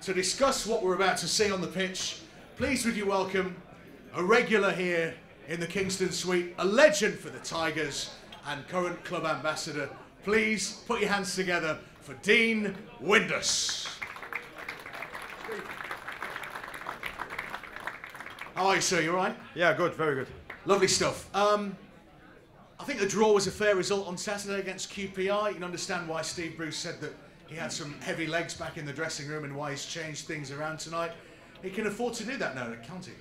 to discuss what we're about to see on the pitch, please would you welcome a regular here in the Kingston suite, a legend for the Tigers and current club ambassador. Please put your hands together for Dean Windass. How are you, sir? You all right? Yeah, good, very good. Lovely stuff. I think the draw was a fair result on Saturday against QPR. You can understand why Steve Bruce said that he had some heavy legs back in the dressing room and why he's changed things around tonight. He can afford to do that now, can't he?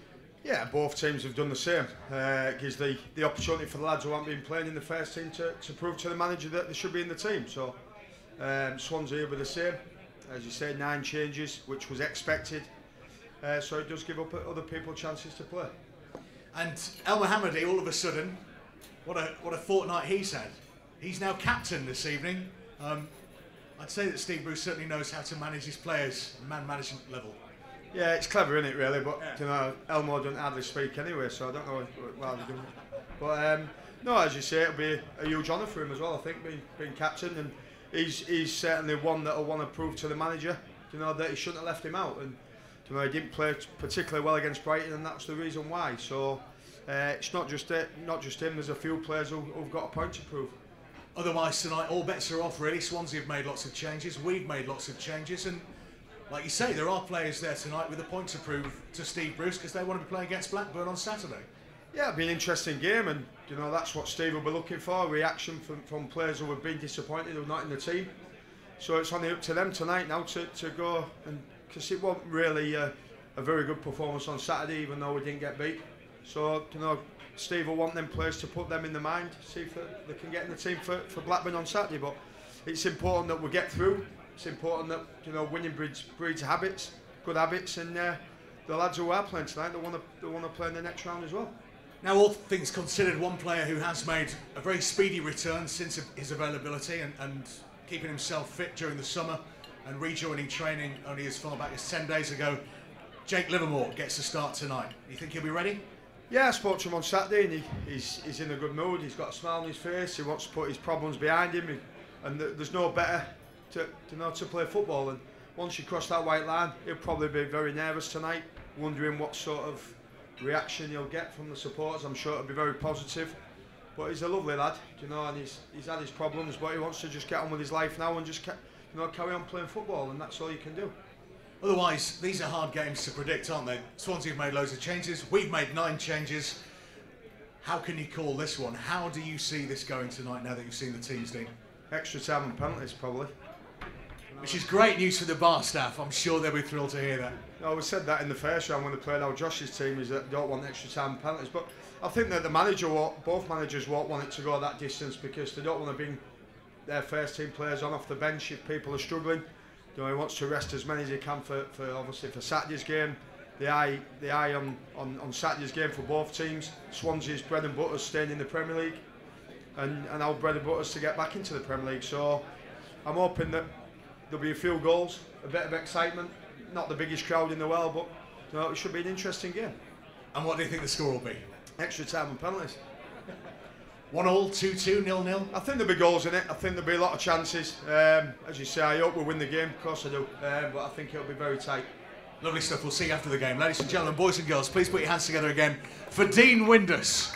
Yeah, both teams have done the same. It gives the opportunity for the lads who haven't been playing in the first team to prove to the manager that they should be in the team. So Swansea were the same. As you say, 9 changes, which was expected. So it does give up other people chances to play. And El Mohammadi, all of a sudden, what a fortnight he's had. He's now captain this evening. I'd say that Steve Bruce certainly knows how to manage his players, man management level. Yeah, it's clever, isn't it, really? But you know, Elmo doesn't hardly speak anyway, so I don't know why they're doing it. But no, as you say, it'll be a huge honour for him as well. I think being captain, and he's certainly one that will want to prove to the manager, you know, that he shouldn't have left him out. And you know, he didn't play particularly well against Brighton, and that's the reason why. So it's not just him. There's a few players who've got a point to prove. Otherwise tonight, all bets are off really. Swansea have made lots of changes, we've made lots of changes, and like you say, there are players there tonight with a point to prove to Steve Bruce because they want to be playing against Blackburn on Saturday. Yeah, it'll be an interesting game, and you know, that's what Steve will be looking for, reaction from players who have been disappointed who are not in the team. So it's only up to them tonight now to go, and because it wasn't really a very good performance on Saturday, even though we didn't get beat. So you know, Steve will want them players to put them in the mind, see if they can get in the team for Blackburn on Saturday. But it's important that we get through. It's important that, you know, winning breeds habits, good habits, and the lads who are playing tonight, they want to play in the next round as well. Now, all things considered, one player who has made a very speedy return since his availability and keeping himself fit during the summer and rejoining training only as far back as 10 days ago, Jake Livermore gets a start tonight. You think he'll be ready? Yeah, I spoke to him on Saturday, and he's in a good mood. He's got a smile on his face. He wants to put his problems behind him, and there's no better to play football. And once you cross that white line, he'll probably be very nervous tonight, wondering what sort of reaction he'll get from the supporters. I'm sure it'll be very positive. But he's a lovely lad, you know, and he's had his problems, but he wants to just get on with his life now and just carry on playing football, and that's all you can do. Otherwise, these are hard games to predict, aren't they? Swansea have made loads of changes. We've made 9 changes. How can you call this one? How do you see this going tonight now that you've seen the teams, Dean? Extra time and penalties, probably. Which is great news for the bar staff. I'm sure they'll be thrilled to hear that. No, we said that in the first round when they played our Josh's team, is that they don't want extra time and penalties. But I think that both managers won't want it to go that distance because they don't want to bring their first team players on off the bench if people are struggling. You know, he wants to rest as many as he can for obviously for Saturday's game. The eye on Saturday's game for both teams. Swansea's bread and butter is staying in the Premier League, and our bread and butter is to get back into the Premier League. So I'm hoping that there'll be a few goals, a bit of excitement. Not the biggest crowd in the world, but you know, it should be an interesting game. And what do you think the score will be? Extra time and penalties. 1-1, 2-2, 0-0. I think there'll be goals in it. I think there'll be a lot of chances. As you say, I hope we'll win the game. Of course I do. But I think it'll be very tight. Lovely stuff. We'll see you after the game. Ladies and gentlemen, boys and girls, please put your hands together again for Dean Windass.